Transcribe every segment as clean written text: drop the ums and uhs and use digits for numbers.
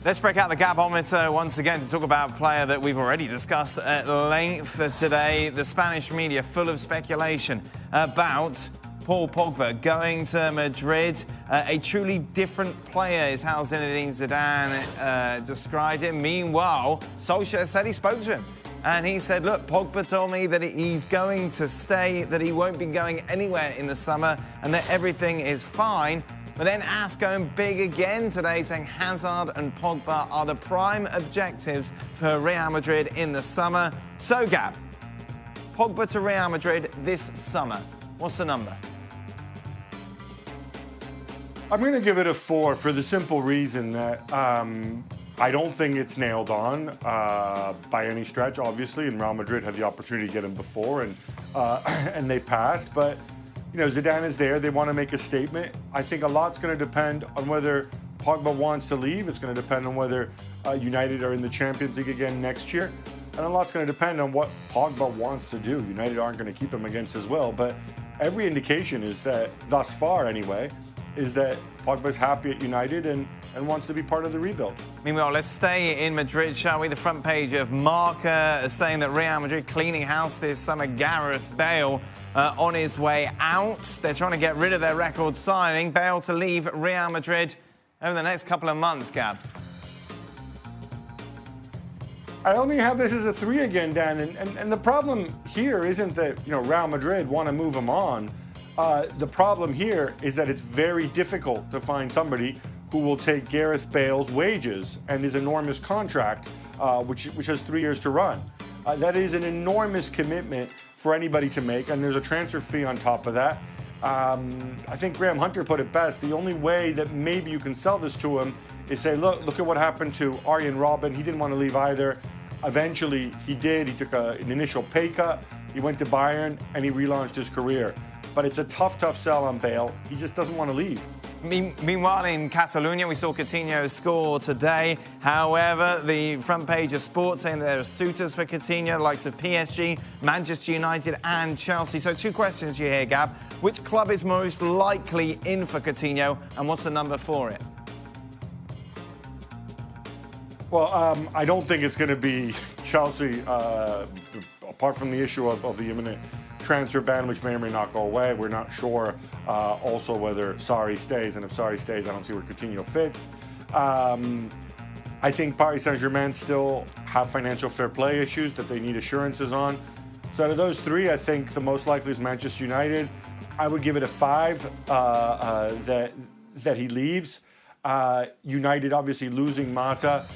Let's break out the Gab-O-Meter once again to talk about a player that we've already discussed at length today. The Spanish media full of speculation about Paul Pogba going to Madrid. A truly different player is how Zinedine Zidane described him. Meanwhile, Solskjaer said he spoke to him. And he said, look, Pogba told me that he's going to stay, that he won't be going anywhere in the summer, and that everything is fine. But then AS going big again today, saying Hazard and Pogba are the prime objectives for Real Madrid in the summer. So, Gab, Pogba to Real Madrid this summer. What's the number? I'm going to give it a 4 for the simple reason that I don't think it's nailed on by any stretch, obviously. And Real Madrid had the opportunity to get him before, and they passed. But you know, Zidane is there. They want to make a statement. I think a lot's going to depend on whether Pogba wants to leave. It's going to depend on whether United are in the Champions League again next year. And a lot's going to depend on what Pogba wants to do. United aren't going to keep him against his will. But every indication is that, thus far anyway, is that Pogba's happy at United and wants to be part of the rebuild. Meanwhile, let's stay in Madrid, shall we? The front page of Marca is saying that Real Madrid cleaning house this summer. Gareth Bale on his way out. They're trying to get rid of their record signing. Bale to leave Real Madrid over the next couple of months, Gab. I only have this as a 3 again, Dan. And the problem here isn't that, you know, Real Madrid want to move him on. The problem here is that it's very difficult to find somebody who will take Gareth Bale's wages and his enormous contract, which has 3 years to run. That is an enormous commitment for anybody to make, and there's a transfer fee on top of that. I think Graham Hunter put it best. The only way that maybe you can sell this to him is say, look at what happened to Arjen Robben. He didn't want to leave either. Eventually, he did. He took an initial pay cut. He went to Bayern, and he relaunched his career. But it's a tough sell on Bale. He just doesn't want to leave. Meanwhile, in Catalonia, we saw Coutinho score today. However, the front page of Sport saying there are suitors for Coutinho, the likes of PSG, Manchester United and Chelsea. So 2 questions you hear, Gab. Which club is most likely in for Coutinho, and what's the number for it? Well, I don't think it's going to be Chelsea, apart from the issue of the imminent transfer ban, which may or may not go away. We're not sure also whether Sarri stays, and if Sarri stays, I don't see where Coutinho fits. I think Paris Saint-Germain still have financial fair play issues that they need assurances on. So out of those 3, I think the most likely is Manchester United. I would give it a 5 that he leaves. United obviously losing Mata.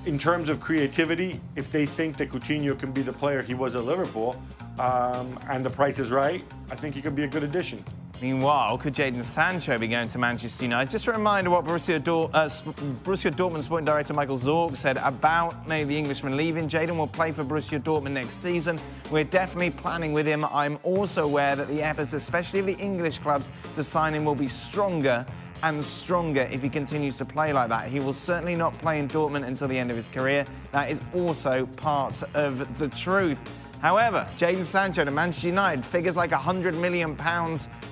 In terms of creativity, if they think that Coutinho can be the player he was at Liverpool, and the price is right, I think he could be a good addition. Meanwhile, could Jadon Sancho be going to Manchester United? Just a reminder what Borussia Dortmund sporting director Michael Zorc said about the Englishman leaving. Jadon will play for Borussia Dortmund next season. We're definitely planning with him. I'm also aware that the efforts, especially of the English clubs, to sign him will be stronger and stronger if he continues to play like that. He will certainly not play in Dortmund until the end of his career. That is also part of the truth. However, Jadon Sancho to Manchester United, figures like £100 million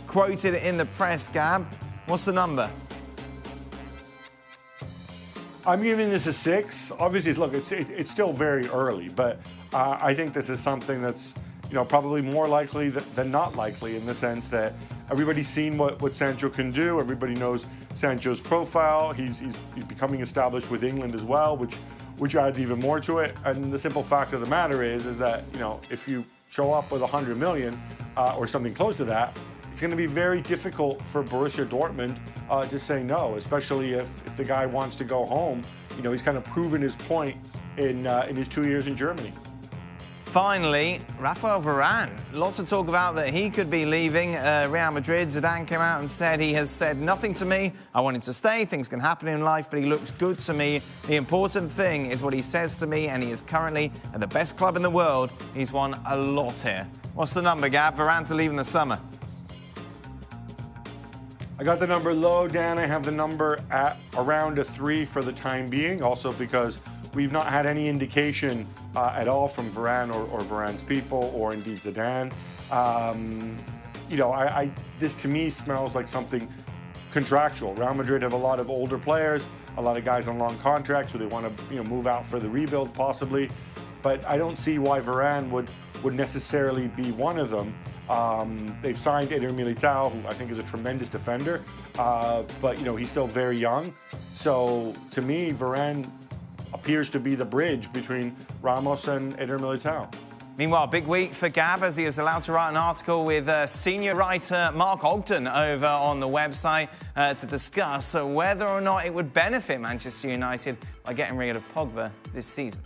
quoted in the press, Gab. What's the number? I'm giving this a 6. Obviously, look, it's still very early, but I think this is something that's, you know, probably more likely than not likely, in the sense that everybody's seen what Sancho can do. Everybody knows Sancho's profile. He's becoming established with England as well, which adds even more to it. And the simple fact of the matter is that, you know, if you show up with 100 million or something close to that, it's going to be very difficult for Borussia Dortmund to say no, especially if the guy wants to go home. You know, he's kind of proven his point in his 2 years in Germany. Finally, Rafael Varane. Lots of talk about that he could be leaving Real Madrid. Zidane came out and said he has said nothing to me. I want him to stay. Things can happen in life, but he looks good to me. The important thing is what he says to me, and he is currently at the best club in the world. He's won a lot here. What's the number, Gab? Varane to leave in the summer. I got the number low, Dan. I have the number at around a 3 for the time being, also because we've not had any indication at all from Varane or Varane's people, or indeed Zidane. You know, this to me smells like something contractual. Real Madrid have a lot of older players. a lot of guys on long contracts who they want to move out for the rebuild possibly. But I don't see why Varane would necessarily be one of them. They've signed Eder Militao, who I think is a tremendous defender, but he's still very young. So to me, Varane appears to be the bridge between Ramos and Eder Militao. Meanwhile, big week for Gab as he was allowed to write an article with senior writer Mark Ogden over on the website to discuss whether or not it would benefit Manchester United by getting rid of Pogba this season.